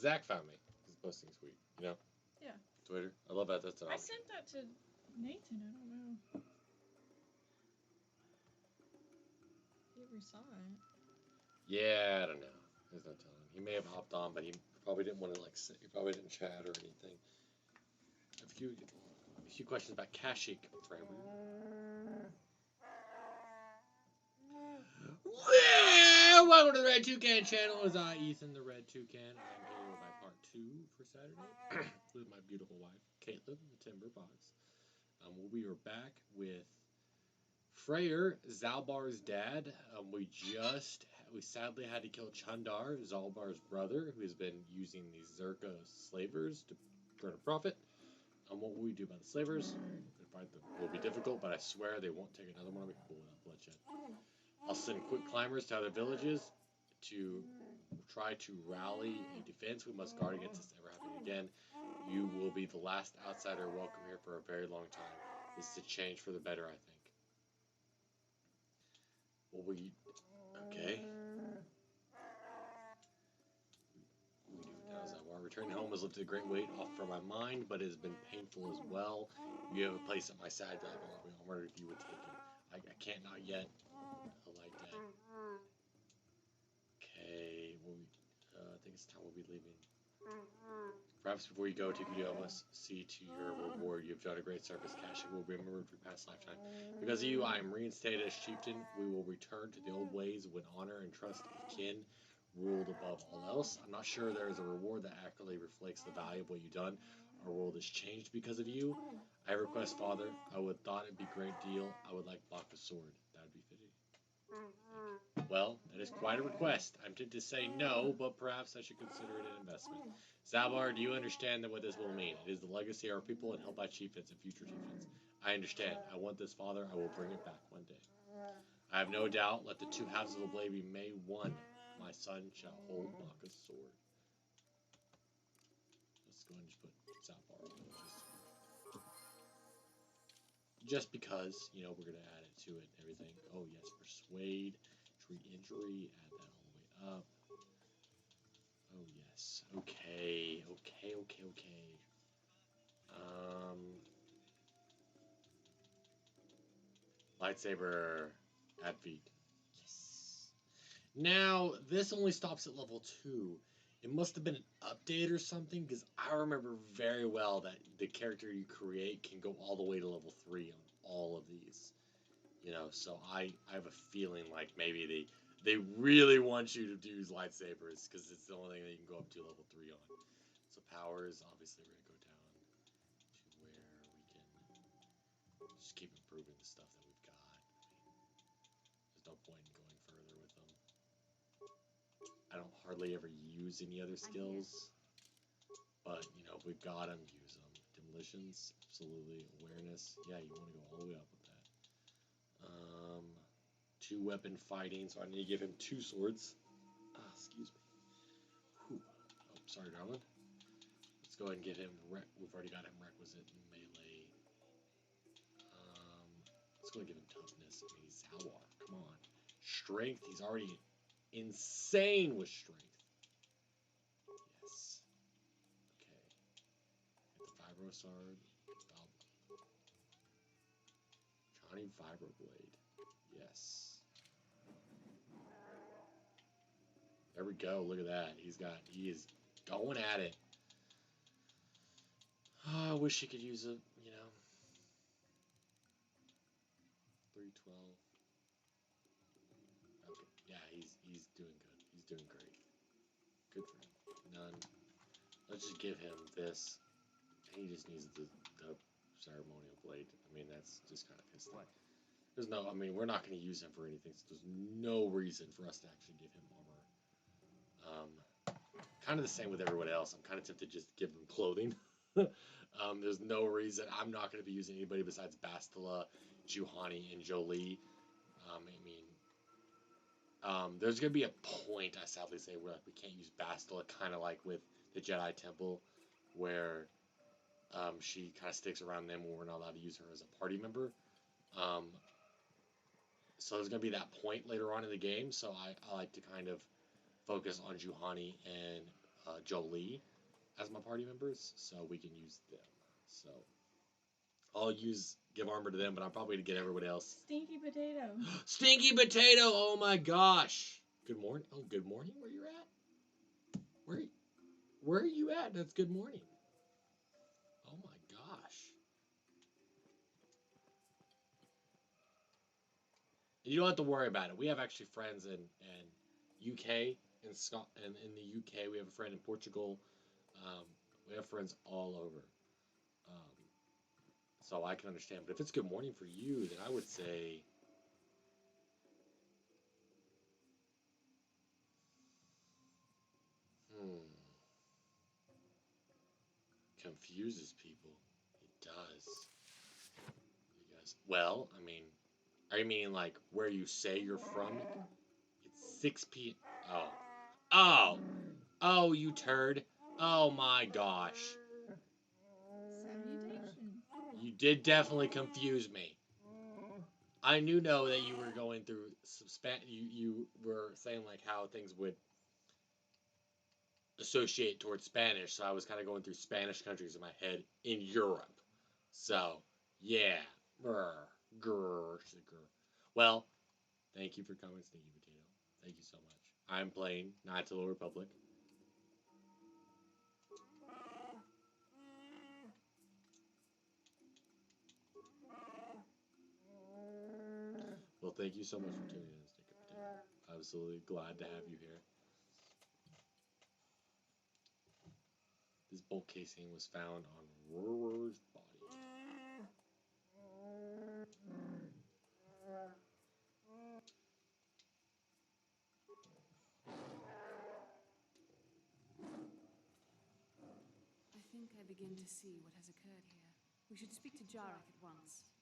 Zach found me. He's posting a tweet. You know? Yeah. Twitter. I love that. That's an I option. sent that to Nathan. I don't know. He ever saw it. Yeah, I don't know. There's no telling. He may have hopped on, but he probably didn't want to like. He probably didn't chat or anything. A few questions about Kashyyyk, Framber. Welcome to the Red Toucan channel. It's I, Ethan, the Red Toucan. I'm here with my part 2 for Saturday with my beautiful wife, Caitlin, the Timber Box. We are back with Freyr, Zalbar's dad. We sadly had to kill Chundar, Zalbar's brother, who has been using these Zerka slavers to burn a profit. What will we do about the slavers? It will be difficult, but I swear they won't take another one of me without bloodshed. I'll send quick climbers to other villages to try to rally a defense. We must guard against this ever happening again. You will be the last outsider welcome here for a very long time. This is a change for the better, I think. Okay. We do it now, Zalbar. Returning home has lifted a great weight off from my mind, but it has been painful as well. You have a place at my side, but I will be honored if you would take it. I can't not yet. I like that. Okay, I think it's time we'll be leaving. Perhaps before you go, Tikku must see to your reward. You have done a great service. Kashyyyk will be remembered for your past lifetime. Because of you, I am reinstated as chieftain. We will return to the old ways when honor and trust of kin ruled above all else. I'm not sure there is a reward that accurately reflects the value of what you've done. Our world has changed because of you. I request, Father, I would thought it'd be a great deal. I would like Baka's sword. That would be fitting. Well, that is quite a request. I'm tempted to say no, but perhaps I should consider it an investment. Zalbar, do you understand what this will mean? It is the legacy of our people and held by chieftains and future chieftains. I understand. I want this, Father. I will bring it back one day. I have no doubt. Let the two halves of the blade be made one. My son shall hold Baka's sword. Let's go ahead and just put Zalbar on it. Just because, you know, we're going to add it to it and everything. Oh, yes, persuade, treat injury, add that all the way up. Oh, yes. Okay. Lightsaber, add feet. Yes. Now, this only stops at level 2. It must have been an update or something, because I remember very well that the character you create can go all the way to level 3 on all of these. You know, so I have a feeling like maybe they really want you to use lightsabers, because it's the only thing that you can go up to level 3 on. So powers, obviously we're going to go down to where we can just keep improving the stuff that we've got. There's no point in going further with them. I don't hardly ever use any other skills, but, you know, if we've got them, use them. Demolitions, absolutely. Awareness, yeah, you want to go all the way up with that. 2-weapon fighting, so I need to give him 2 swords. Excuse me. Whew. Oh, sorry, darling. Let's go ahead and get him. We've already got him requisite in melee. Let's go ahead and give him toughness. I mean, he's Zalbar. Come on. Strength. He's already insane with strength. Yes. Okay. Get the Vibrosword. Johnny Vibroblade. Yes. There we go. Look at that. He is going at it. Oh, I wish he could use it, you know. 312. Okay. Yeah, he's doing good. He's doing great. Good for him. None. Let's just give him this. He just needs the ceremonial blade. I mean, that's just kind of his thing. There's no, I mean, we're not going to use him for anything, so there's no reason for us to actually give him armor. Kind of the same with everyone else. I'm kind of tempted to just give them clothing. There's no reason. I'm not going to be using anybody besides Bastila, Juhani, and Jolie. There's going to be a point, I sadly say, where we can't use Bastila, kind of like with the Jedi Temple, where she kind of sticks around them when we're not allowed to use her as a party member. So there's going to be that point later on in the game, so I like to kind of focus on Juhani and Jolie as my party members, so we can use them. So I'll give armor to them, but I'm probably gonna get everybody else. Stinky potato. Stinky potato! Oh my gosh! Good morning. Oh, good morning. Where you at? Where are you at? That's good morning. Oh my gosh. You don't have to worry about it. We have actually friends in UK, in Scotland, in the UK. We have a friend in Portugal. We have friends all over. So I can understand. But if it's good morning for you, then I would say... Confuses people. It does. You guys... Well, I mean... Are you meaning like where you say you're from? It's 6 p.m. Oh. Oh! Oh, you turd. Oh my gosh. Salutations. You did definitely confuse me. I know that you were going through some you were saying like how things would associate towards Spanish, so I was kind of going through Spanish countries in my head in Europe. So, yeah. Grr. Well, thank you for coming, Stinky Potato. Thank you so much. I'm playing Knights of the Old Republic. Well, thank you so much for tuning in, Stinky Potato. Absolutely glad to have you here. This bolt casing was found on Roar's body. I think I begin to see what has occurred here. We should speak to Jarek at once.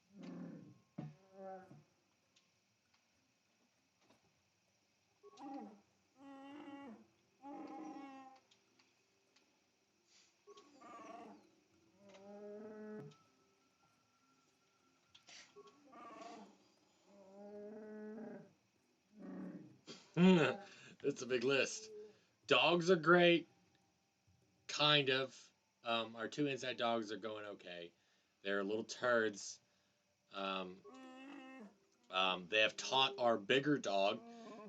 It's a big list. Dogs are great. Kind of. Our 2 inside dogs are going okay. They're little turds. They have taught our bigger dog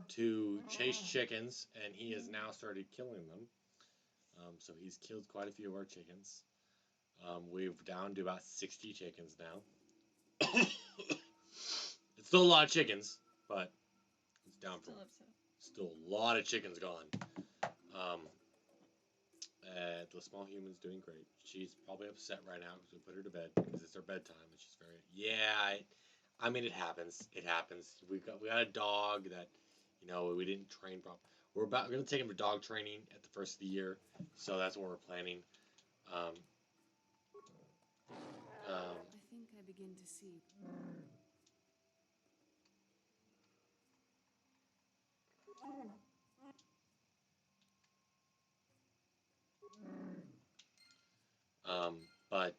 to chase chickens, and he has now started killing them. So he's killed quite a few of our chickens. We're down to about 60 chickens now. It's still a lot of chickens, but it's down from still a lot of chickens gone. The small human's doing great. She's probably upset right now because we put her to bed because it's her bedtime, and she's very I mean, it happens. It happens. We got a dog that we didn't train properly. We're gonna take him to dog training at the first of the year, so that's what we're planning. I think I begin to see. But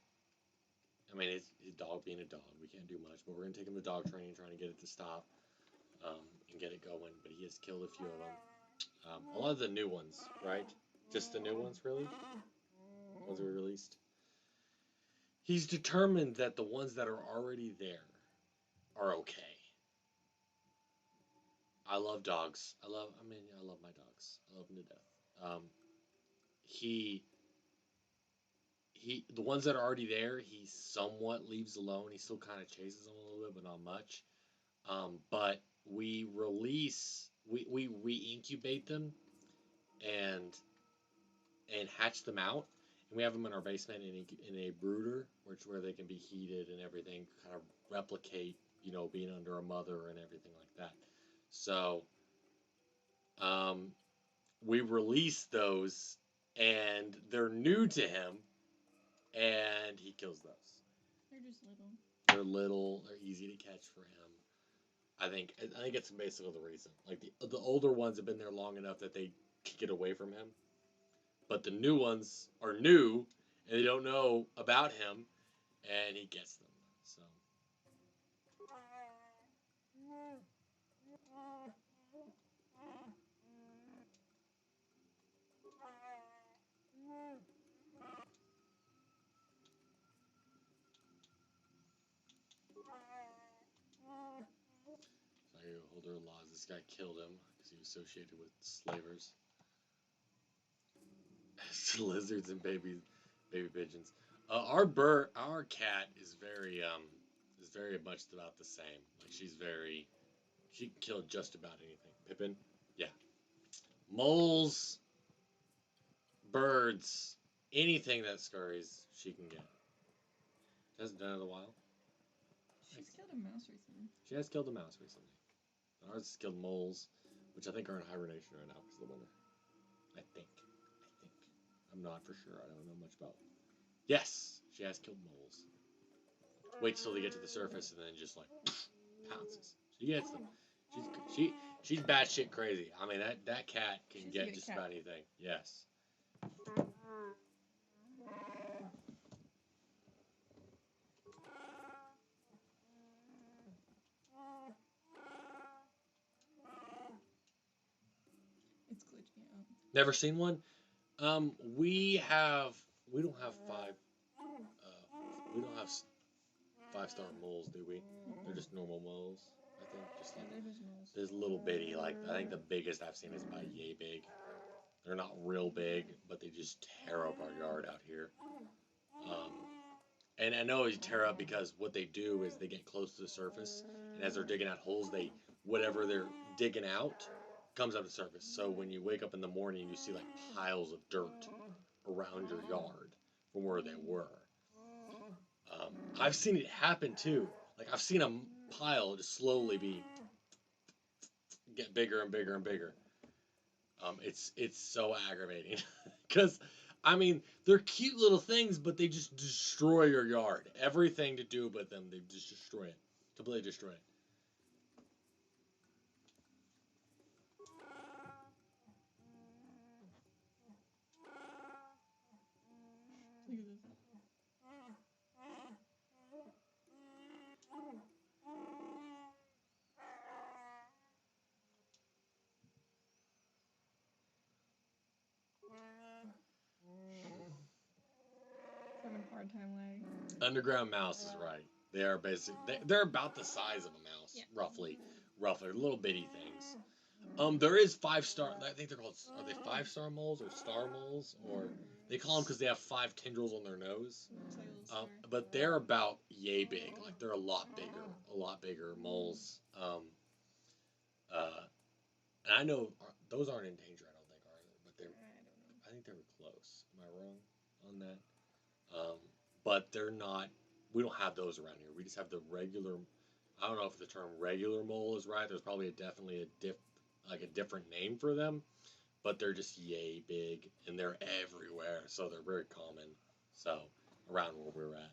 I mean, it's his dog being a dog. We can't do much, but we're gonna take him to dog training, trying to get it to stop, and get it going. But he has killed a few of them. A lot of the new ones, right? Just the new ones, really. The ones we released. He's determined that the ones that are already there are okay. I love dogs. I love my dogs. I love them to death. The ones that are already there, he somewhat leaves alone. He still kind of chases them a little bit, but not much. But we incubate them and hatch them out, and we have them in our basement in a brooder, where they can be heated and everything, kind of replicate, being under a mother and everything like that. So, we release those, and they're new to him, and he kills those. They're just little. They're little. They're easy to catch for him. I think it's basically the reason. Like the older ones have been there long enough that they get away from him, but the new ones are new and they don't know about him, and he gets them. So. older laws. This guy killed him because he was associated with slavers. Lizards and baby pigeons. Our cat is very much about the same. Like she can kill just about anything. Pippin, yeah. Moles, birds, anything that scurries, she can get. She hasn't done it in a while. She's killed a mouse recently. She has killed a mouse recently. Ours has killed moles, which I think are in hibernation right now because of the winter. I think. I'm not for sure. I don't know much about. Yes, she has killed moles. Waits till they get to the surface and then just like pounces. She gets them. She's batshit crazy. I mean that cat can get just about anything. Yes. It's glitching out. Never seen one. We don't have five-star moles, do we? They're just normal moles, I think. Just like They're just moles. this little bitty, like I think the biggest I've seen is about yay big. They're not real big, but they just tear up our yard out here. And I know they tear up because what they do is they get close to the surface, and as they're digging out holes, whatever they're digging out comes up to the surface. So when you wake up in the morning, you see like piles of dirt around your yard from where they were. I've seen it happen too. Like I've seen a pile just slowly get bigger and bigger and bigger. It's so aggravating because I mean they're cute little things, but they just destroy your yard. Everything to do with them, they just destroy it, completely destroy it. Look at this. Having a hard time laying. Underground mouse is right. They are they're about the size of a mouse, yeah. roughly, little bitty things. There is 5-star. I think they're called. Are they 5-star moles or star moles, or they call them because they have 5 tendrils on their nose? But they're about yay big. Like they're a lot bigger moles. And I know those aren't in danger. I don't think are they? But they're. I think they were close. Am I wrong on that? But they're not. We don't have those around here. We just have the regular. I don't know if the term regular mole is right. There's probably definitely a different name for them, but they're just yay big and they're everywhere, so they're very common. So around where we're at.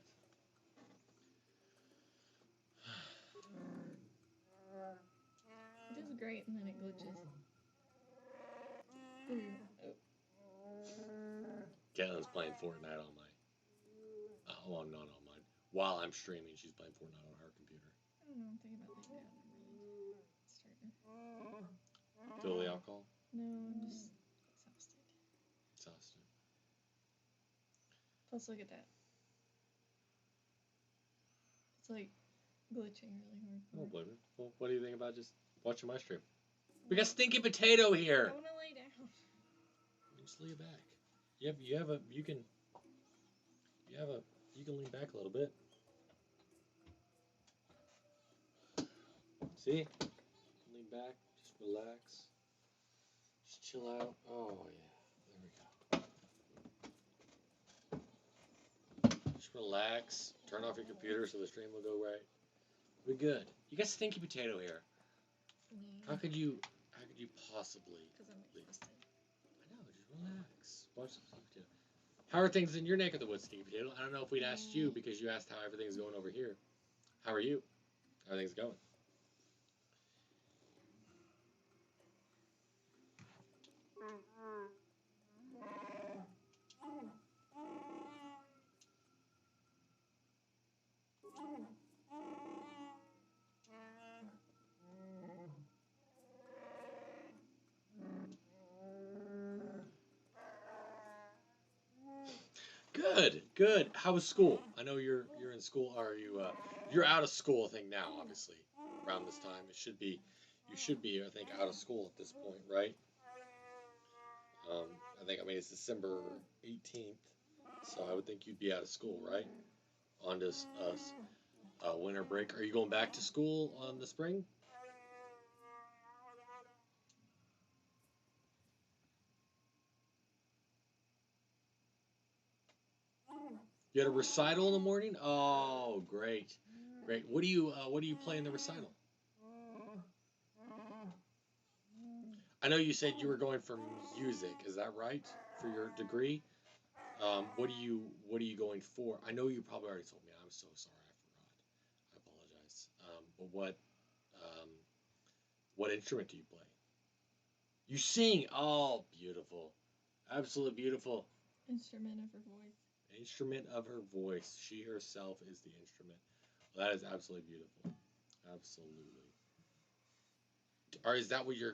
It does great and then it glitches. Caitlin's playing Fortnite on my. Well, not on mine. While I'm streaming, she's playing Fortnite on her computer. I don't know. I'm thinking about laying down. I'm really starting. Fill the alcohol? No, I'm just exhausted. Exhausted. Plus, look at that. It's like glitching really hard. I don't blame you. Well, what do you think about just watching my stream? We got Stinky Potato here. I want to lay down. Just lay back. You can lean back a little bit. See? Lean back, just relax. Just chill out. Oh yeah. There we go. Just relax. Turn off your computer so the stream will go right. We're good. You got Stinky Potato here. Yeah. How could you possibly? Because I'm exhausted. I know, just relax. Watch some Stinky Potato. How are things in your neck of the woods, Stinky Potato? I don't know if we'd asked you because you asked how everything's going over here. How are you? How are things going? Good. How was school? I know you're in school. Are you? You're out of school, I think now. Obviously, around this time, it should be. You should be, I think, out of school at this point, right? I mean, it's December 18th, so I would think you'd be out of school, right? On this winter break. Are you going back to school on the spring? You had a recital in the morning? Oh, great, great. What do you play in the recital? I know you said you were going for music. Is that right? For your degree? What are you going for? I know you probably already told me. I'm so sorry. I forgot. I apologize. But um, what instrument do you play? You sing. Oh, beautiful. Absolutely beautiful. Instrument of her voice. Instrument of her voice. She herself is the instrument. Well, that is absolutely beautiful. Absolutely. Or is that what you're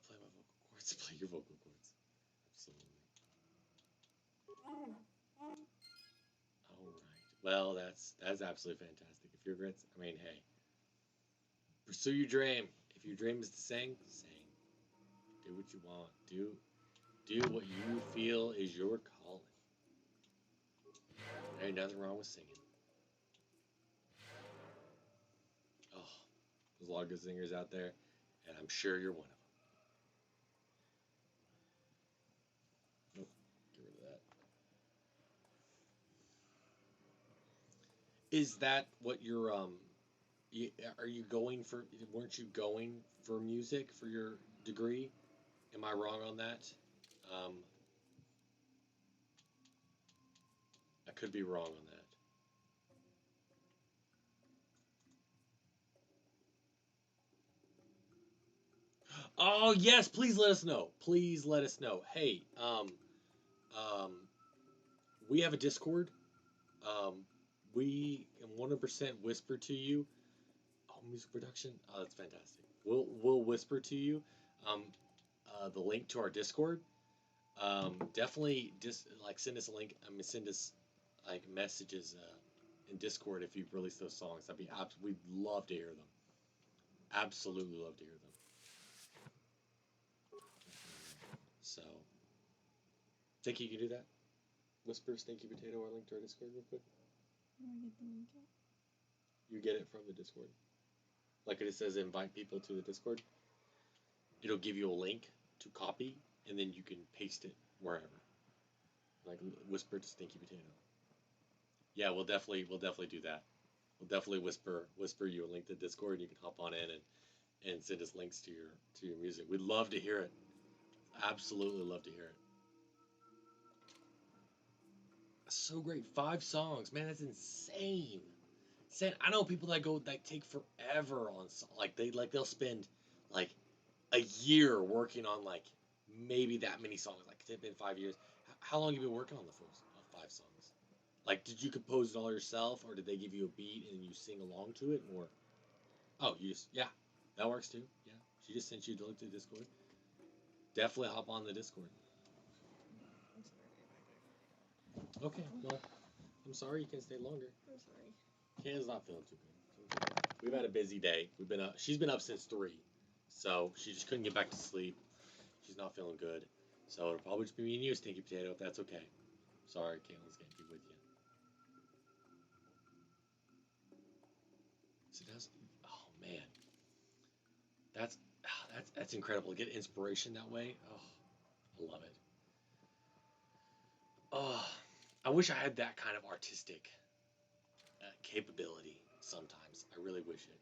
play my vocal cords? Play your vocal cords. Absolutely. All right. Well, that's absolutely fantastic. If you're great, I mean, hey, pursue your dream. If your dream is to sing, sing. Do what you want. Do what you feel is your calling. There ain't nothing wrong with singing. Oh, there's a lot of good singers out there, and I'm sure you're one of them. Nope, get rid of that. Is that what you're are you going for? Weren't you going for music for your degree? Am I wrong on that? Um, I could be wrong on that. Oh yes, please let us know. Please let us know. Hey, um, we have a Discord. Um, we can 100% whisper to you. Oh, music production. Oh, that's fantastic. We'll whisper to you. Um, the link to our Discord. Definitely just like send us a link. I mean, send us like messages in Discord if you've released those songs. We'd love to hear them. Absolutely love to hear them. So, think you can do that? Whisper Stinky Potato our link to our Discord real quick. Where do I get the link at? You get it from the Discord. Like it says, invite people to the Discord. It'll give you a link to copy, and then you can paste it wherever. Like whisper to Stinky Potato. Yeah, we'll definitely do that. We'll definitely whisper you a link to Discord, and you can hop on in and send us links to your music. We'd love to hear it. Absolutely love to hear it. That's so great. 5 songs, man. That's insane. I know people that take forever on they'll spend like a year working on like maybe that many songs. Like it's been 5 years. How long have you been working on the first 5 songs? Like, did you compose it all yourself, or did they give you a beat and you sing along to it, or oh, you just yeah, that works too. Yeah, she just sent you the link to the Discord. Definitely hop on the Discord. I'm sorry. Okay, well, I'm sorry you can't stay longer. I'm sorry. Kayla's not feeling too good. We've had a busy day. We've been up. She's been up since 3, so she just couldn't get back to sleep. She's not feeling good, so it'll probably just be me and you, Stinky Potato, if that's okay. Sorry, Kayla's gonna be with you. So that's oh man, that's that's incredible. Get inspiration that way. Oh, I love it. Oh, I wish I had that kind of artistic capability. Sometimes I really wish it.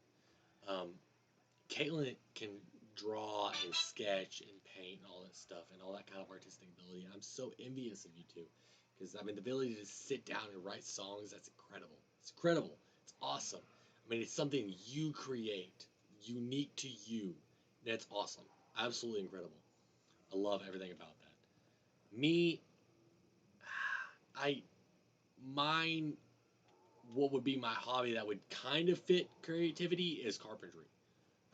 Caitlin can draw and sketch and paint and all that stuff and all that kind of artistic ability. I'm so envious of you two because I mean the ability to sit down and write songs, that's incredible. It's incredible. It's awesome. I mean it's something you create, unique to you. That's awesome. Absolutely incredible. I love everything about that. Me, I mine what would be my hobby that would kind of fit creativity is carpentry.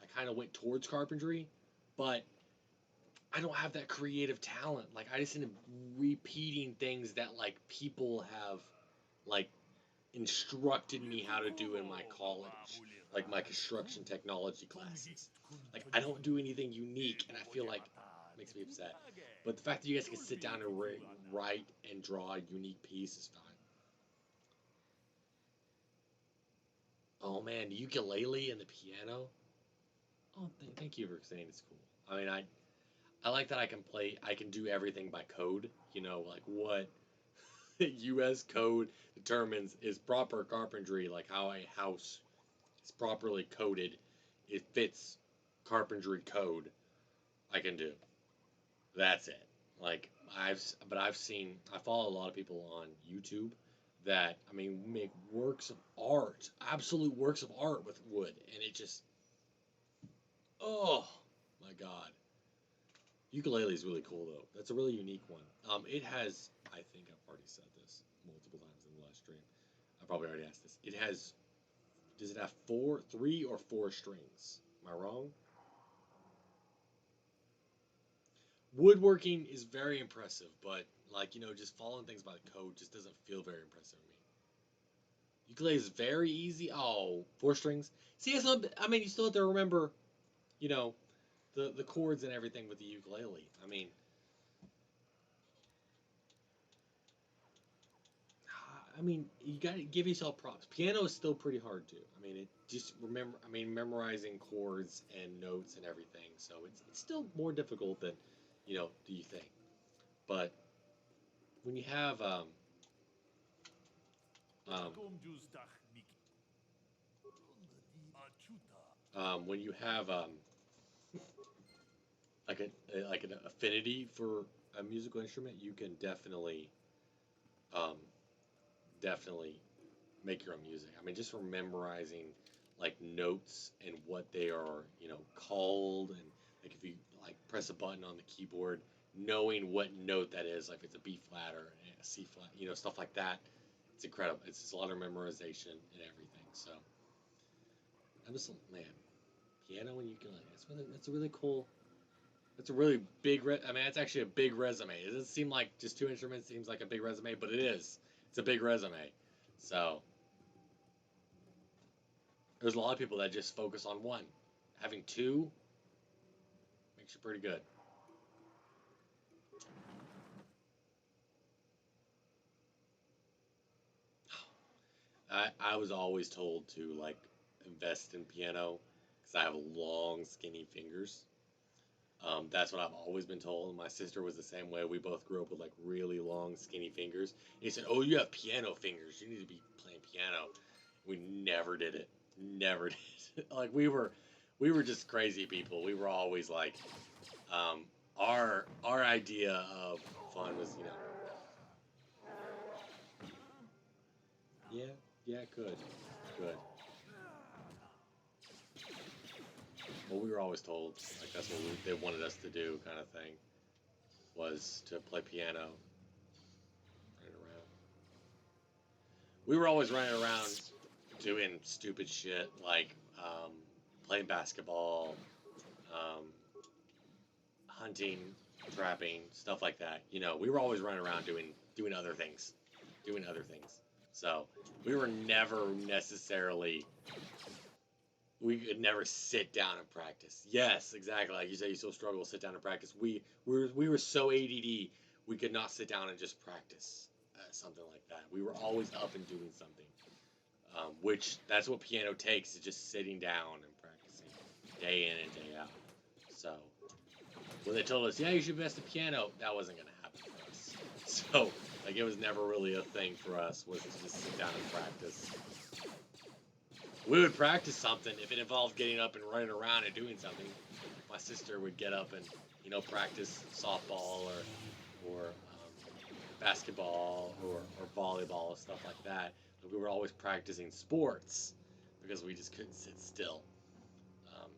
I kind of went towards carpentry, but I don't have that creative talent. Like I just end up repeating things that like people have like instructed me how to do in my college, like my construction technology classes. Like I don't do anything unique, and I feel like it makes me upset. But the fact that you guys can sit down and write and draw a unique piece is fine. Oh man, the ukulele and the piano. Oh, thank you for saying it's cool. I mean, I like that I can do everything by code. You know, like what U.S. code determines is proper carpentry, like how a house is properly coded. It fits carpentry code. I can do. That's it. Like I've seen, I follow a lot of people on YouTube that I mean make works of art, absolute works of art with wood, and it just, oh my god. Ukulele is really cool though. That's a really unique one. It has, I think I've already said this multiple times in the last stream. I probably already asked this. It has, does it have three or four strings? Am I wrong? Woodworking is very impressive, but like, just following things by the code just doesn't feel very impressive to me. Ukulele is very easy. Oh, four strings. See, it's not, I mean, you still have to remember, you know, the chords and everything with the ukulele. I mean, you got to give yourself props. Piano is still pretty hard too. I mean, it just remember. I mean, memorizing chords and notes and everything. So it's still more difficult than, do you think? But when you have um, when you have like an affinity for a musical instrument, you can um, definitely make your own music. I mean, just from memorizing like notes and what they are, called, and like if you like press a button on the keyboard, knowing what note that is, like if it's a B flat or a C flat, stuff like that. It's incredible. It's just a lot of memorization and everything. So I'm just, man, piano and ukulele. That's a really cool. That's a really big. I mean, it's actually a big resume. It doesn't seem like just two instruments. Seems like a big resume, but it is. It's a big resume. So there's a lot of people that just focus on one. Having two makes you pretty good. I was always told to like invest in piano because I have long, skinny fingers. That's what I've always been told. My sister was the same way. We both grew up with like really long, skinny fingers. And he said, "Oh, you have piano fingers. You need to be playing piano." We never did it. Never did. Like we were just crazy people. We were always like, um, our idea of fun was, yeah, yeah, good. Well, we were always told like that's what they wanted us to do, kind of thing, was to play piano, running around. We were always running around doing stupid shit like playing basketball, um, hunting, trapping, stuff like that. We were always running around doing other things. So we were never necessarily. We could never sit down and practice. Yes, exactly. Like you say, you still struggle to sit down and practice. We were so ADD, we could not sit down and just practice something like that. We were always up and doing something, which that's what piano takes, is just sitting down and practicing day in and day out. So when they told us, yeah, you should invest in piano, that wasn't going to happen for us. So like it was never really a thing for us, was to just sit down and practice. We would practice something if it involved getting up and running around and doing something. My sister would get up and practice softball or basketball or volleyball, stuff like that. But we were always practicing sports because we just couldn't sit still. Um,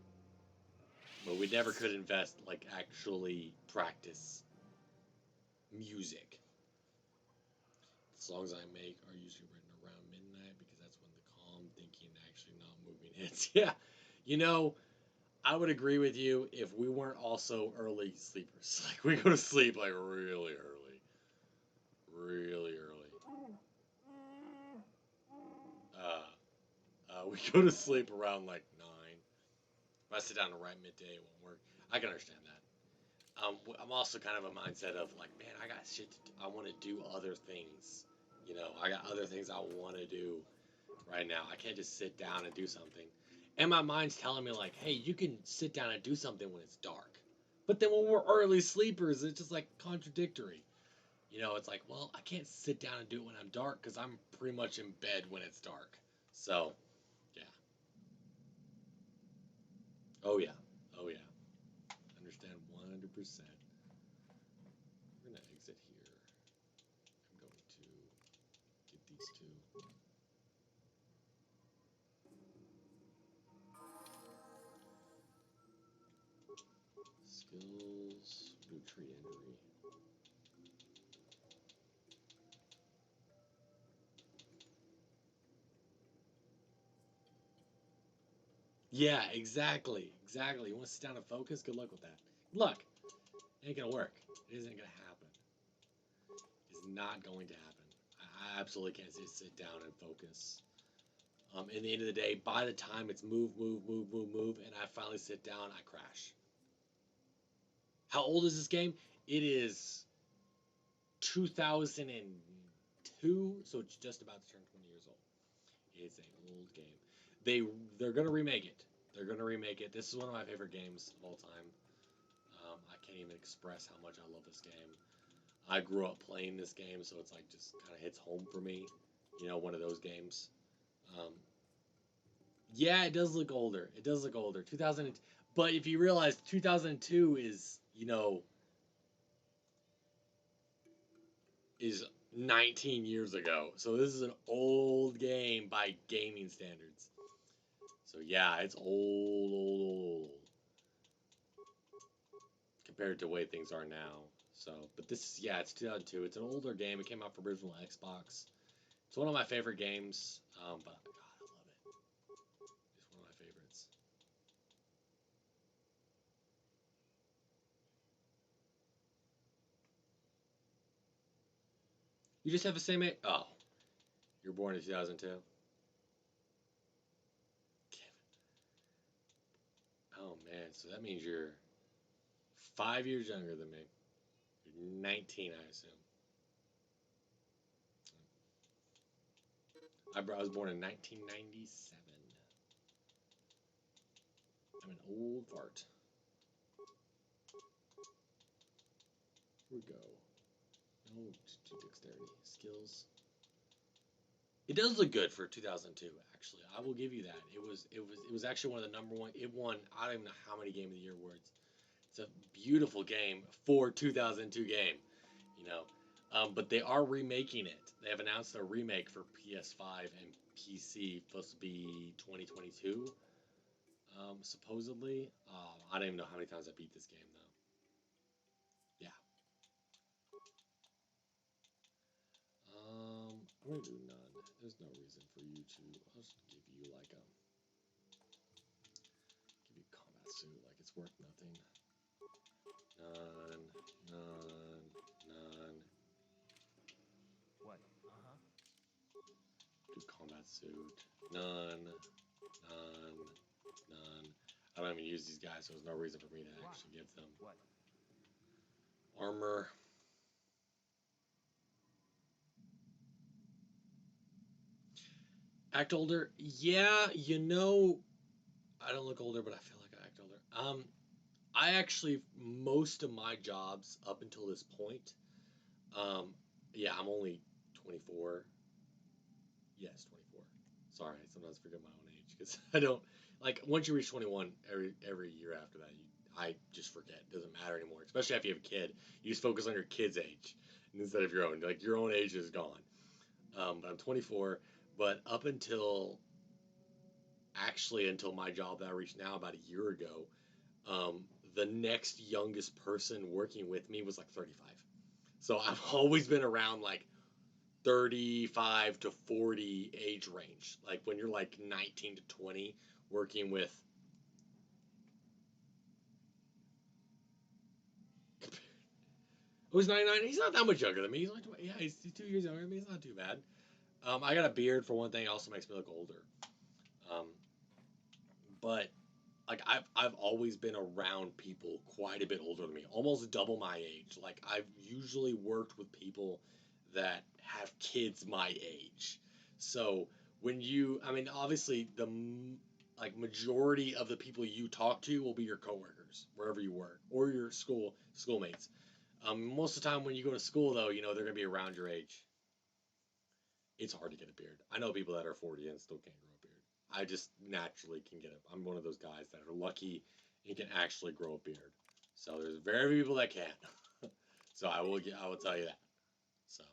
but we never could invest, like actually practice music. The songs I make are usually written around midnight because that's when the calm thinking, actually not moving hits. Yeah, you know, I would agree with you if we weren't also early sleepers. Like we go to sleep like really early, really early. we go to sleep around like 9. If I sit down and write midday, it won't work. I can understand that. I'm also kind of a mindset of like, man, I got shit. I want to do other things. You know, I got other things I want to do right now. I can't just sit down and do something. And my mind's telling me like, hey, you can sit down and do something when it's dark. But then when we're early sleepers, it's just like contradictory. You know, it's like, well, I can't sit down and do it when I'm dark because I'm pretty much in bed when it's dark. So, yeah. Oh yeah. Oh yeah. Understand 100%. We're gonna exit here. I'm going to get these two. Skills, new tree injury. Yeah, exactly. Exactly. You want to sit down and focus? Good luck with that. Good luck. It ain't gonna work. It isn't gonna happen. It's not going to happen. I absolutely can't just sit down and focus. In the end of the day, by the time it's move, move, move, move, move, and I finally sit down, I crash. How old is this game? It is 2002, so it's just about to turn 20 years old. It's an old game. They're gonna remake it. They're gonna remake it. This is one of my favorite games of all time. I can't even express how much I love this game. I grew up playing this game, so it's like just kind of hits home for me. You know, one of those games. Um, yeah, it does look older. It does look older. 2000, but if you realize 2002 is, you know, is 19 years ago. So this is an old game by gaming standards. So yeah, it's old compared to the way things are now. So, but this, yeah, it's 2002. It's an older game. It came out for original Xbox. It's one of my favorite games. But God, I love it. It's one of my favorites. You just have the same age. Oh, you're born in 2002. Oh man, so that means you're 5 years younger than me. You're 19, I assume. I was born in 1997. I'm an old fart. Here we go. No, dexterity. Skills. It does look good for 2002, actually. I will give you that. It was actually one of the number one. It won, I don't even know how many Game of the Year awards. It's a beautiful game for 2002 game, you know. But they are remaking it. They have announced a remake for PS5 and PC, supposed to be 2022, supposedly. I don't even know how many times I beat this game, though. Yeah. I'm gonna do none. There's no reason for you to. I'll just give you like give you a combat suit, like it's worth nothing. None, none, none. What? Uh-huh. Do combat suit. None, none, none. I don't even use these guys, so there's no reason for me to actually give them. What? Armor. Act older? Yeah, you know, I don't look older, but I feel like I act older. I actually, most of my jobs up until this point, um, yeah, I'm only 24. Yes, 24. Sorry, I sometimes forget my own age because I don't like once you reach 21, every year after that, I just forget. It doesn't matter anymore. Especially after you have a kid, you just focus on your kid's age instead of your own. Like your own age is gone. But I'm 24. But up until actually until my job that I reached now about a year ago, um, the next youngest person working with me was like 35. So I've always been around like 35 to 40 age range. Like when you're like 19 to 20 working with who's 99, he's not that much younger than me. He's like, yeah, he's 2 years younger than me. It's not too bad. I got a beard for one thing. It also makes me look older. Um, but like I've always been around people quite a bit older than me, almost double my age. Like I've usually worked with people that have kids my age. So when you, I mean, obviously like majority of the people you talk to will be your coworkers wherever you work or your schoolmates. Most of the time when you go to school though, you know they're gonna be around your age. It's hard to get a beard. I know people that are 40 and still can't grow a beard. I just naturally can get it. I'm one of those guys that are lucky and can actually grow a beard. So there's very few people that can. So I will tell you that. So,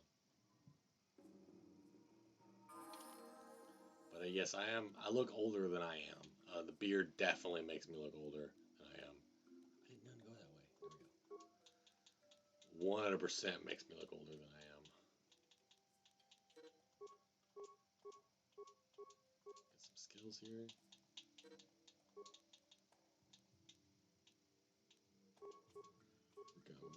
but yes, I am. I look older than I am. The beard definitely makes me look older than I am. I didn't know to go that way. There we go. 100% makes me look older than I am. Get some skills here. There we go.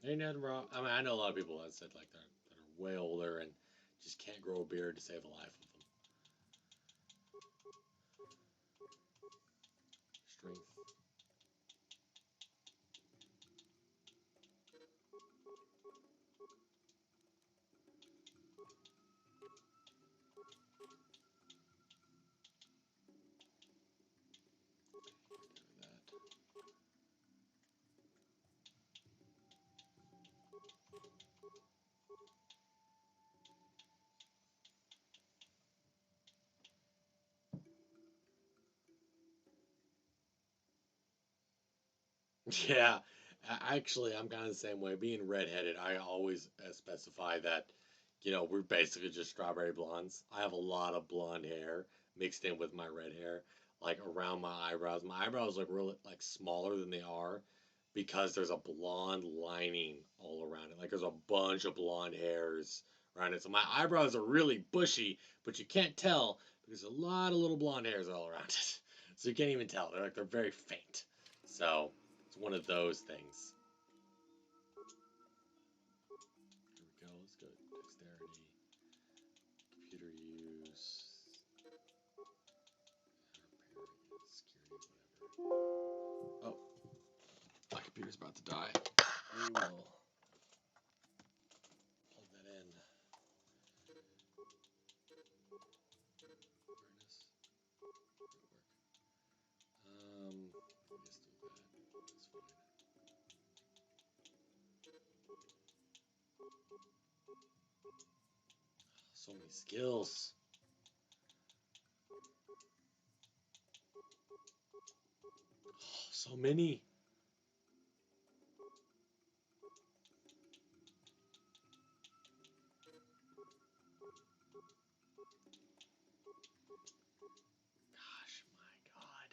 Ain't nothing wrong. I mean, I know a lot of people that said like that are way older and just can't grow a beard to save a life of them. Strength. Yeah, actually, I'm kind of the same way. Being redheaded, I always specify that, you know, we're basically just strawberry blondes. I have a lot of blonde hair mixed in with my red hair, like around my eyebrows. My eyebrows look really like smaller than they are because there's a blonde lining all around it. Like there's a bunch of blonde hairs around it. So my eyebrows are really bushy, but you can't tell because there's a lot of little blonde hairs all around it. So you can't even tell. They're very faint. So it's one of those things. Here we go. Let's go. Dexterity, computer use, security, whatever. Oh, my computer's about to die. We will plug that in. Awareness. It'll work. I guess do that. That's fine. So many skills. Oh, so many. Gosh, my God.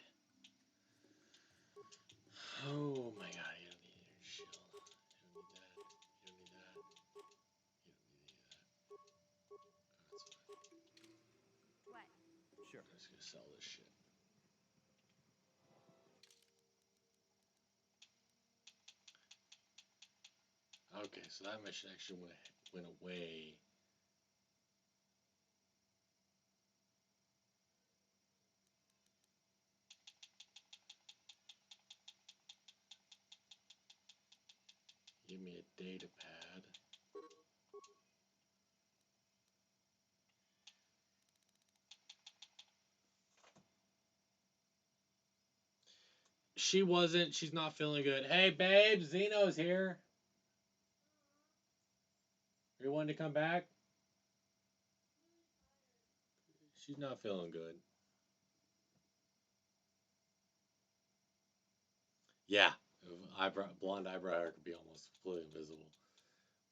Oh my God, you don't need your shield. You don't need that. You don't need that. You don't need any of that. Oh, that's fine. What? Sure. I'm just gonna sell this shit. Okay, so that mission actually went away. Give me a data pad. She's not feeling good. Hey, babe, Zeno's here. You wanting to come back? She's not feeling good. Yeah, blonde eyebrow hair could be almost completely invisible.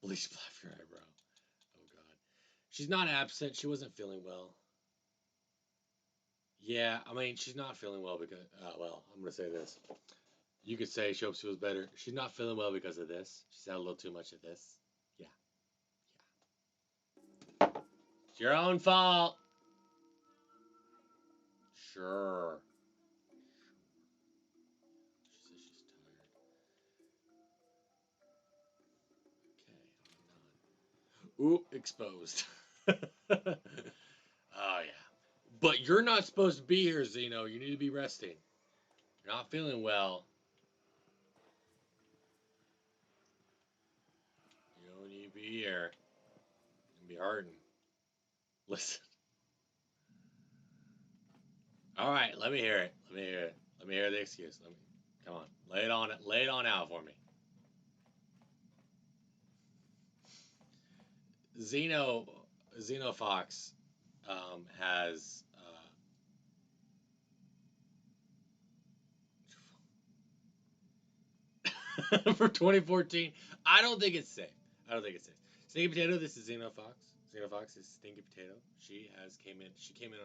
Bleach black your eyebrow. Oh God, she's not absent. She wasn't feeling well. Yeah, I mean she's not feeling well because well, I'm gonna say this. You could say she hopes she was better. She's not feeling well because of this. She's had a little too much of this. Yeah, yeah. It's your own fault. Sure. She says she's tired. Okay, Ooh, exposed. Oh, yeah. But you're not supposed to be here, Zeno. You need to be resting. You're not feeling well. You don't need to be here. And be hurting. Listen. All right, let me hear it. Let me hear it. Let me hear the excuse. Come on. Lay it on. Lay it on out for me. Zeno Fox has for 2014. I don't think it's safe. I don't think it's safe. Stinky Potato. This is Zeno Fox. Zeno Fox is Stinky Potato. She came in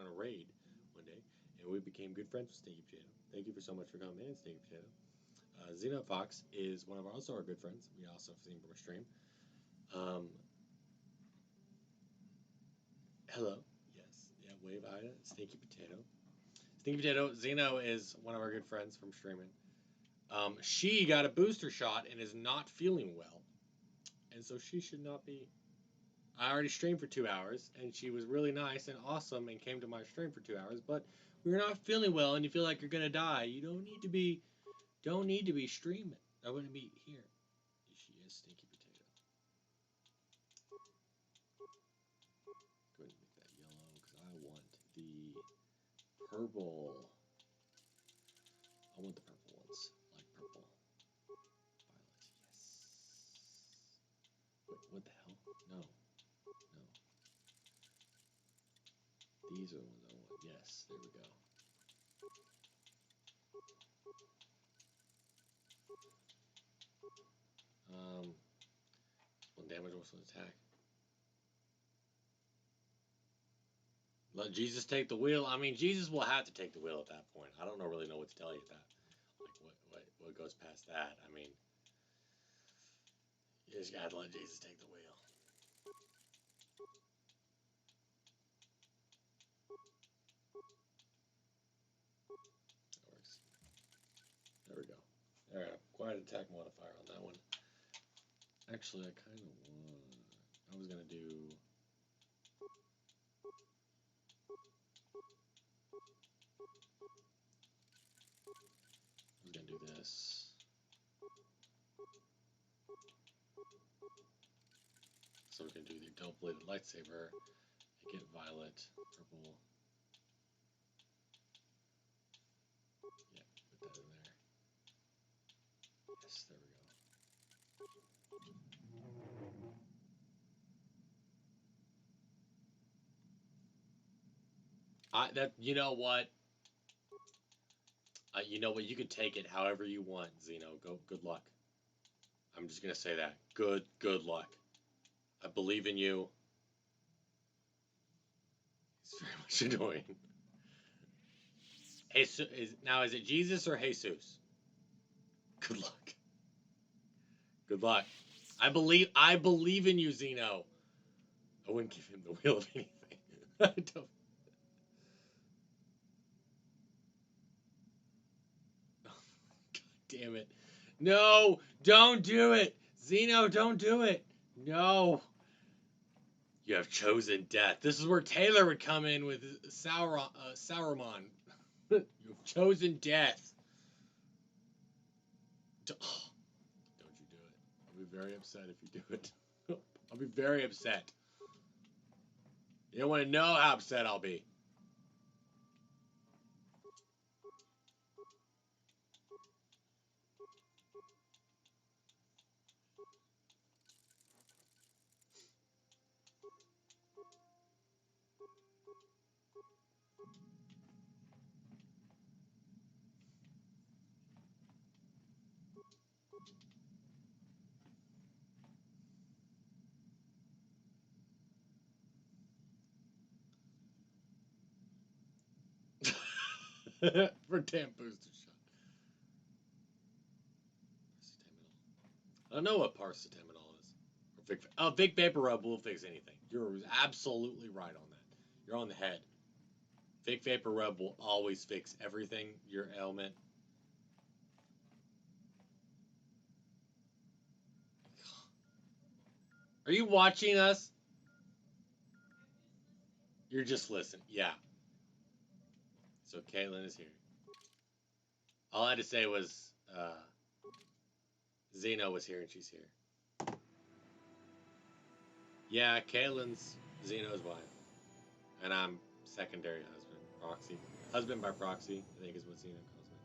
on a raid one day, and we became good friends with Stinky Potato. Thank you so much for coming in, Stinky Potato. Zeno Fox is one of our good friends. We also have seen from a stream. Hello. Yes. Yeah. Wave Ida. Stinky Potato. Stinky Potato. Zeno is one of our good friends from streaming. She got a booster shot and is not feeling well, and so she should not be. I already streamed for 2 hours, and she was really nice and awesome, and came to my stream for 2 hours. But when you're not feeling well and you feel like you're gonna die, you don't need to be streaming. I wouldn't be here. She is Stinky Potato. Go ahead and make that yellow because I want the purple. I want the purple ones. I like purple. Violet, yes. Wait, what the hell? No. These are the ones I want. Yes, there we go. One damage, also attack. Let Jesus take the wheel. I mean, Jesus will have to take the wheel at that point. I don't really know what to tell you at that. Like, what goes past that? I mean, you just gotta let Jesus take the wheel. That works. There we go. There, quiet attack modifier on that one. Actually, I kind of want. I was gonna do. This. So we can do the double-bladed lightsaber and get violet, purple. Yeah, put that in there. Yes, there we go. You know what? You know what? You can take it however you want, Zeno. Good luck. I'm just gonna say that. Good luck. I believe in you. It's very much annoying. Is it Jesus or Jesus? Good luck. Good luck. I believe in you, Zeno. I wouldn't give him the wheel of anything. I don't. God damn it. No, don't do it. Zeno, don't do it. No. You have chosen death. This is where Taylor would come in with Sauron. You have chosen death. Don't you do it. I'll be very upset if you do it. I'll be very upset. You don't want to know how upset I'll be. For damn booster shot. I don't know what paracetamol is. Big Vapor Rub will fix anything. You're absolutely right on that. You're on the head. Big Vapor Rub will always fix everything, your ailment. Are you watching us? You're just listening. Yeah. So Caitlin is here. All I had to say was, Zeno was here and she's here. Yeah, Caitlin's Zeno's wife. And I'm secondary husband. Proxy. Husband by proxy, I think is what Zeno calls me.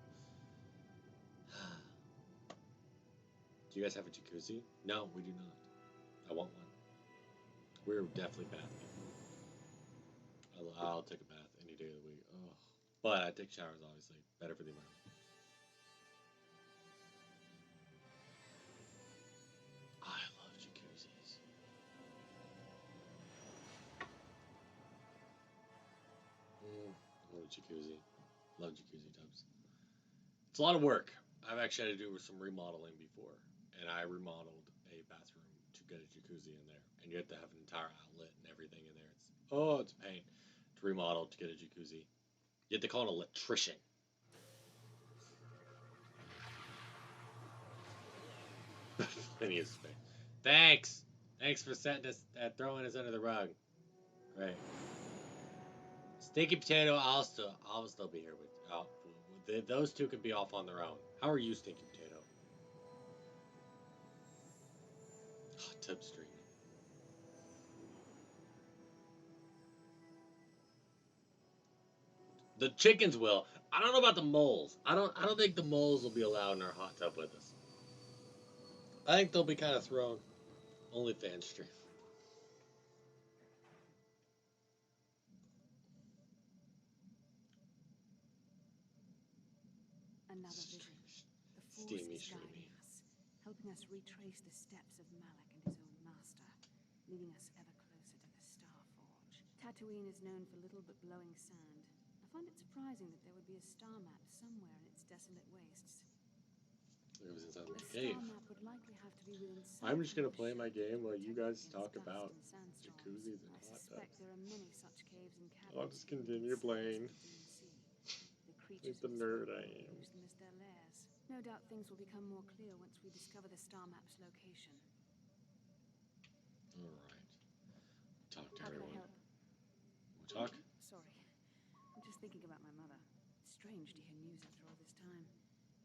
Do you guys have a jacuzzi? No, we do not. I want one. We're definitely bath people. I'll take a bath any day of the week. Oh. But I take showers, obviously. Better for the environment. I love jacuzzis. Love a jacuzzi. Love jacuzzi tubs. It's a lot of work. I've actually had to do some remodeling before. And I remodeled a bathroom to get a jacuzzi in there. And you have to have an entire outlet and everything in there. It's a pain to remodel to get a jacuzzi. You have to call an electrician. Phineas face. Thanks. Thanks for setting us, throwing us under the rug. Great. Stinky Potato, I'll still be here with. Those two could be off on their own. How are you, Stinky Potato? Hot tub streaming. The chickens will. I don't know about the moles. I don't think the moles will be allowed in our hot tub with us. I think they'll be kind of thrown. OnlyFans stream. Another vision. The Force Steamy, is guiding streamy. us, helping us retrace the steps of Malak and his old master, leading us ever closer to the Star Forge. Tatooine is known for little but glowing sand. I find it surprising that there would be a star map somewhere in its desolate wastes. It was inside A my cave. star map would likely have to be within I'm just gonna some play my game while you guys against talk dust about and sandstorms. jacuzzis and I hot suspect tubs. there are many such caves and caverns. I'll just continue playing. Like the nerd I am. Use them as their lairs. No doubt things will become more clear once we discover the star map's location. All right. Talk to How can I everyone. help? We'll talk. Sorry, I'm just thinking about my mother. It's strange to hear news after all this time.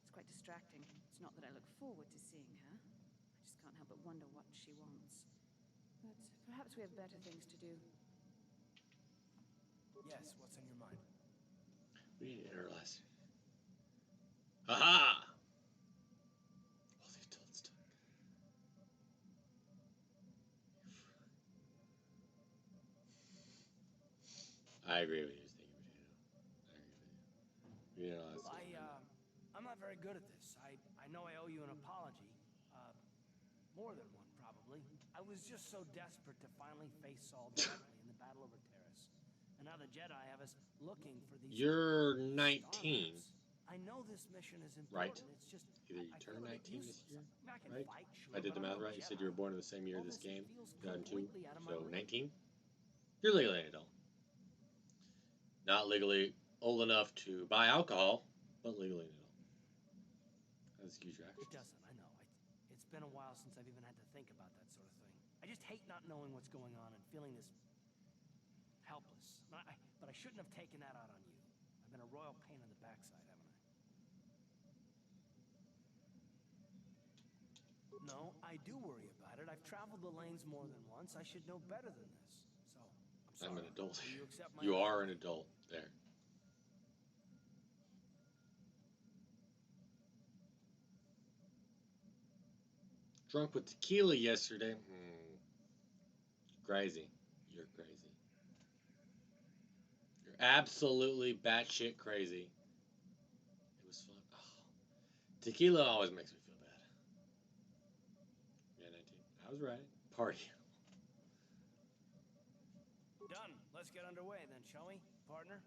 It's quite distracting. It's not that I look forward to seeing her. I just can't help but wonder what she wants. But perhaps we have better things to do. Yes, what's on your mind? We need to interlast. Haha! All the adults talk. I agree with you, Stinky Potato. I agree with you. We need to interlast. I'm not very good at this. I know I owe you an apology. More than one, probably. I was just so desperate to finally face Saul directly in the Battle over Terrace. And now the Jedi have us looking for these... You're 19. I know this mission is important. Right. It's just... Either you turn 19 this year, right? Fight, sure, I did the but I'm math no right. You said you were Jedi. born in the same year All as this this game. feels 2002. completely out of my So league. 19. You're legally an adult. Not legally old enough to buy alcohol, but legally an adult. Excuse your It actions. doesn't, I know. It's been a while since I've even had to think about that sort of thing. I just hate not knowing what's going on and feeling this helpless. But I shouldn't have taken that out on you. I've been a royal pain in the backside, haven't I? No, I do worry about it. I've traveled the lanes more than once. I should know better than this. So, I'm sorry. I'm an adult. Will you accept my You are apology? an adult. There. Drunk with tequila yesterday. Crazy. You're crazy. You're absolutely batshit crazy. It was fun. Oh. Tequila always makes me feel bad. Yeah, 19. I was right. Party. Done. Let's get underway then, shall we, partner?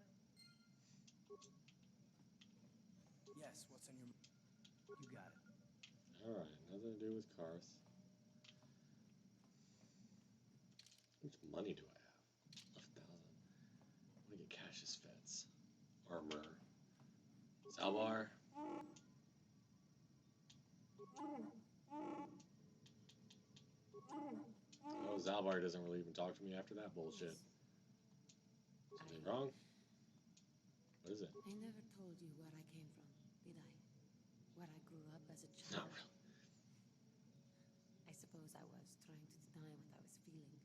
Yes, what's on your... You got it. Alright, nothing to do with cars. How much money do I have? 11,000. I want to get Cassius Fets. Armor. Salvar. Oh, Zalbar doesn't really even talk to me after that bullshit. Something wrong? What is it? I never told you where I came from, did I? Where I grew up as a Not child. really. I suppose I was trying to deny what I was feeling.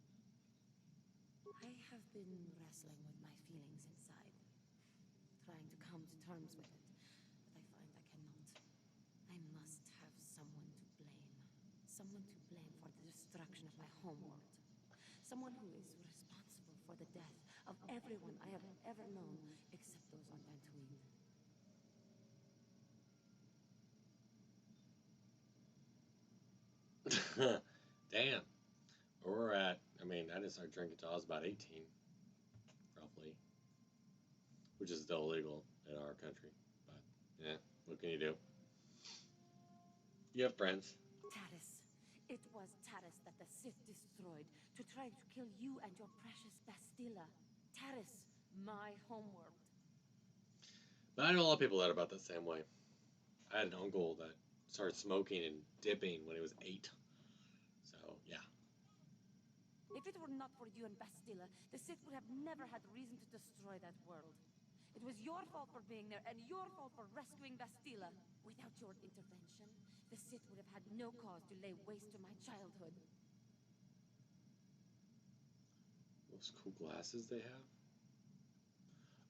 I have been wrestling with my feelings inside, trying to come to terms with it, but I find I cannot. I must have someone to blame. Someone to blame for the destruction of my homeworld. Someone who is responsible for the death of everyone I have ever known, except those on Dantooine. Damn. Where we're at, I mean, I didn't start drinking until I was about 18, roughly. Which is still illegal in our country. But, yeah, what can you do? You have friends. Taris. It was Taris that the Sith destroyed to try to kill you and your precious Bastila. Taris, my homeworld. But I know a lot of people that are about the same way. I had an uncle that started smoking and dipping when he was 8. So, yeah. If it were not for you and Bastila, the Sith would have never had reason to destroy that world. It was your fault for being there, and your fault for rescuing Bastila. Without your intervention, the Sith would have had no cause to lay waste to my childhood. Those cool glasses they have.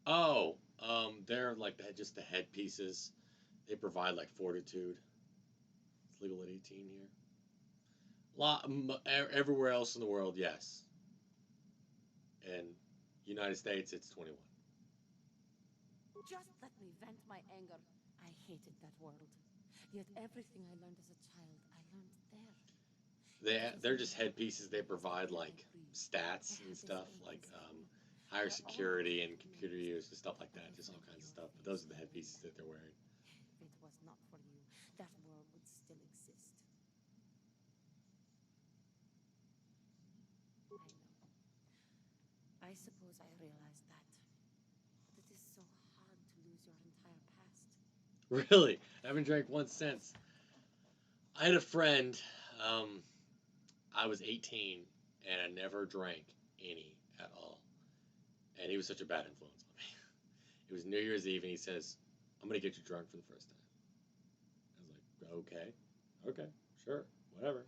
Oh, they're like just the headpieces. They provide like fortitude. It's legal at 18 here. Everywhere else in the world, yes. And United States, it's 21. Just let me vent my anger. I hated that world. Yet everything I learned as a child, I learned there. They're just headpieces. They provide like stats and stuff, like higher security and computer use and stuff like that. Just all kinds of stuff. But those are the headpieces that they're wearing. If it was not for you, that world would still exist. I know. I suppose I realized that. But it is so hard to lose your entire past. Really, I haven't drank once since. I had a friend. I was 18 and I never drank any at all, and he was such a bad influence on me. It was New Year's Eve, and he says, "I'm gonna get you drunk for the first time." I was like, "Okay, sure, whatever."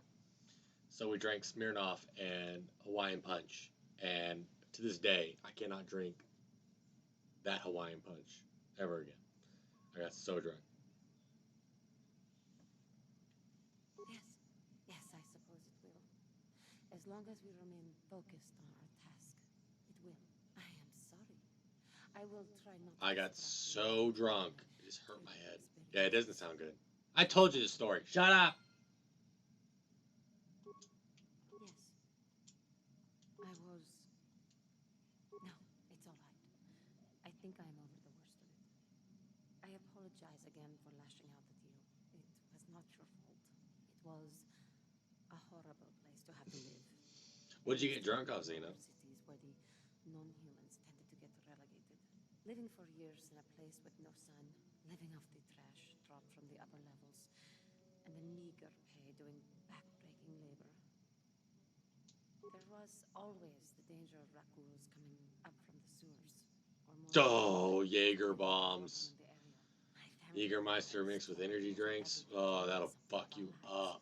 So we drank Smirnoff and Hawaiian Punch, and to this day, I cannot drink that Hawaiian Punch ever again. I got so drunk. Yes, I suppose it will. As long as we remain focused on our task, it will. I am sorry. I will try not to I got distract so you. drunk, it just hurt my head. Yeah, it doesn't sound good. I told you the story. Shut up! Yes. I was... No, it's all right. I think I'm over the worst of it. I apologize again for lashing out at you. It was not your fault. It was a horrible place to have to live. What did you get drunk off, Xena? Cities where the non-humans tended to get relegated. Living for years in a place with no sun, living off the trash dropped from the upper levels, and the meager pay doing back-breaking labor. There was always the danger of raccoons coming up from the sewers. Or more Oh, Jaeger bombs. Jägermeister mixed with energy drinks. Oh, that'll fuck you up.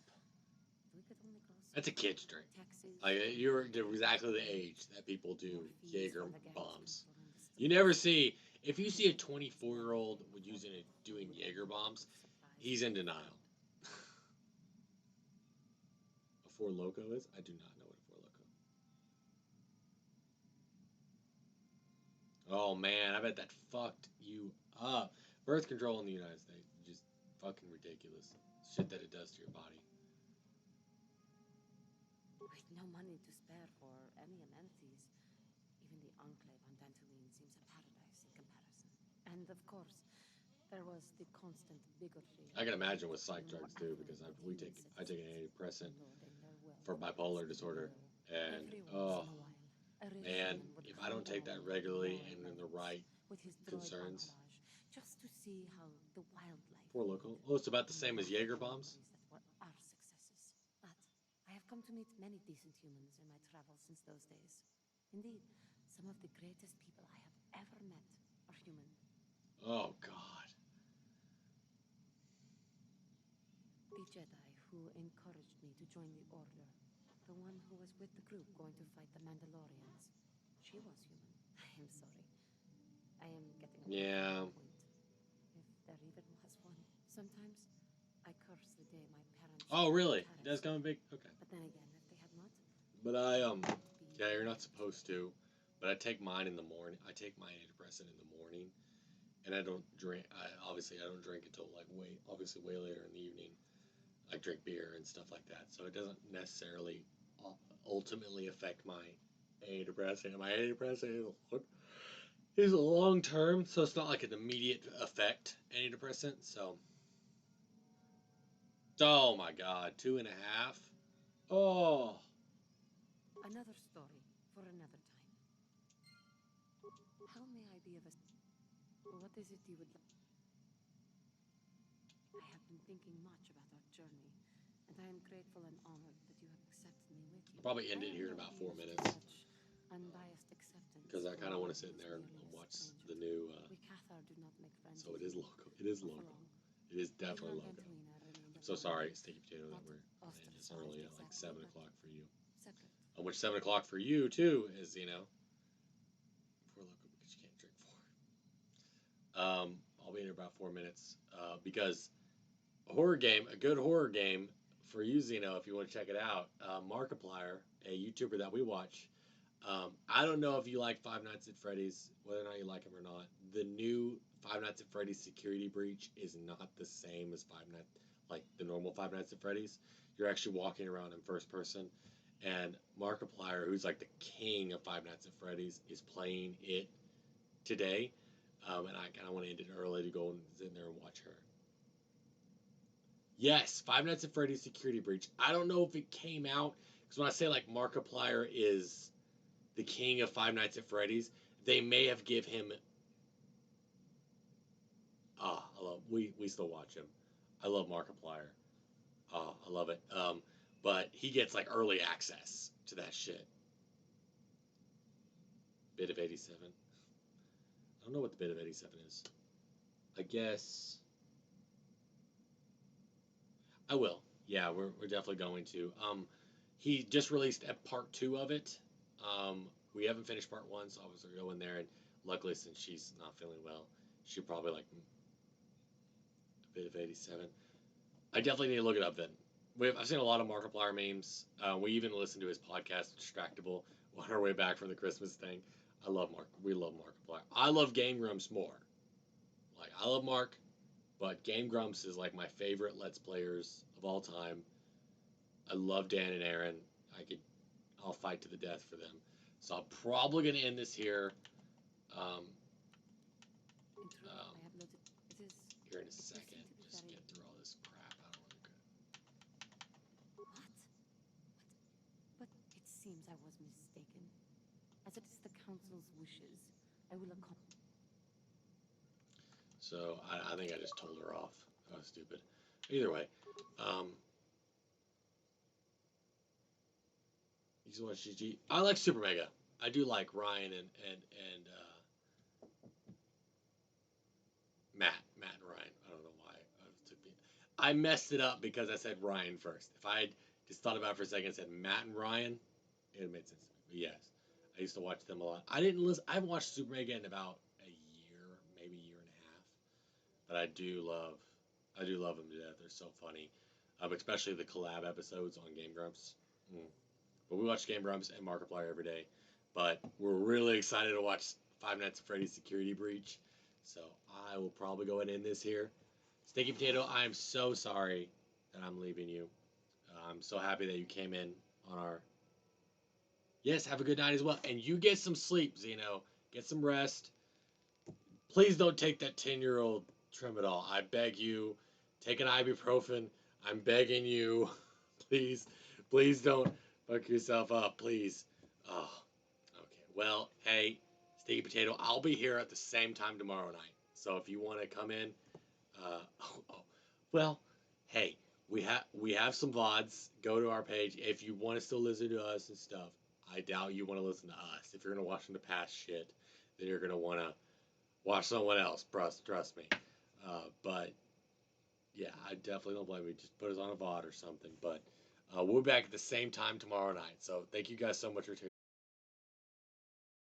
That's a kid's drink. Like, you're exactly the age that people do Jaeger bombs. You never see, if you see a 24-year-old doing Jaeger bombs, he's in denial. A Four Loko is? I do not know what a Four Loko. Oh man, I bet that fucked you up. Birth control in the United States is just fucking ridiculous. Shit that it does to your body. With no money to spare for any amenities, even the enclave on Dantooine seems a paradise in comparison. And of course, there was the constant bigotry. I can imagine with psych drugs too, because I take an antidepressant for bipolar disorder, and oh man, if I don't take that regularly and in the right concerns. Just to see how the wildlife. Four Loko. Oh, it's about the same as Jaeger bombs. That were our successes. But I have come to meet many decent humans in my travels since those days. Indeed, some of the greatest people I have ever met are human. Oh, God. The Jedi who encouraged me to join the Order, the one who was with the group going to fight the Mandalorians, she was human. I am sorry. I am getting away Yeah. from the point. If there even was one. Sometimes I curse the day my parents... Oh, really? It does come a big... Okay. But then again, if they had not... But I, yeah, you're not supposed to. But I take mine in the morning. I take my antidepressant in the morning. And I don't drink... Obviously, I don't drink until, like, way later in the evening. I drink beer and stuff like that. So it doesn't necessarily ultimately affect my antidepressant. My antidepressant is long term, so it's not like an immediate effect antidepressant. So, oh my God, 2.5. Oh, Another story for another time. How may I be of a... What is it you would like? I have been thinking much about our journey, and I am grateful and honored that you have accepted me with you. I'll probably end it here in about 4 minutes. Such unbiased acceptance. Because I kind of want to sit in there and watch the new. We Cathar do not make friends. So it is local. It is local. It is definitely local. I'm so sorry, Sticky Potato, that we're ending this early at like 7 o'clock for you. Which 7 o'clock for you too is, you know, for local because you can't drink 4. I'll be in about 4 minutes. Because a good horror game for you, Zeno, if you want to check it out. Markiplier, a YouTuber that we watch. I don't know if you like Five Nights at Freddy's, whether or not you like him or not. The new Five Nights at Freddy's Security Breach is not the same as the normal Five Nights at Freddy's. You're actually walking around in first person, and Markiplier, who's like the king of Five Nights at Freddy's, is playing it today. And I kind of want to end it early to go and sit in there and watch her. Yes, Five Nights at Freddy's Security Breach. I don't know if it came out, because when I say like Markiplier is the king of Five Nights at Freddy's, they may have give him... we still watch him. I love Markiplier. I love it. But he gets like early access to that shit. Bit of 87. I don't know what the bit of 87 is. I guess I will. Yeah, we're definitely going to. He just released a part 2 of it. We haven't finished part 1, so I was gonna go in there, and luckily, since she's not feeling well, she'll probably like a bit of 87. I definitely need to look it up then. I've seen a lot of Markiplier memes. We even listened to his podcast, Distractable, on our way back from the Christmas thing. We love Markiplier. I love Game Grumps more. Like, I love Mark, but Game Grumps is like my favorite Let's Players of all time. I love Dan and Aaron. I'll fight to the death for them. So I'm probably going to end this here. Here in a second. Just get through all this crap. I don't want to go. What? But it seems I was mistaken. As it is the Council's wishes, I will accomplish. So I think I just told her off. That was stupid. Either way, you just watch GG. I like Super Mega. I do like Ryan and Matt and Ryan. I don't know why I messed it up because I said Ryan first. If I had just thought about it for a second and said Matt and Ryan, it would have made sense. But yes, I used to watch them a lot. I haven't watched Super Mega in about a year, maybe a year and a half. But I do love them to death. They're so funny, especially the collab episodes on Game Grumps. But we watch Game Grumps and Markiplier every day. But we're really excited to watch Five Nights at Freddy's Security Breach. So I will probably go ahead and end this here. Sticky Potato, I am so sorry that I'm leaving you. I'm so happy that you came in on our... Yes, have a good night as well. And you get some sleep, Zeno. Get some rest. Please don't take that 10-year-old Tramadol. I beg you. Take an ibuprofen. I'm begging you. Please don't fuck yourself up. Please. Oh, okay. Well, hey, Sticky Potato, I'll be here at the same time tomorrow night. So if you want to come in, well, hey, we have some VODs. Go to our page if you want to still listen to us and stuff. I doubt you want to listen to us. If you're gonna watch the past shit, then you're gonna want to watch someone else. Trust me. But yeah, I definitely don't blame you. Just put us on a VOD or something. But we'll be back at the same time tomorrow night. So thank you guys so much for tuning in.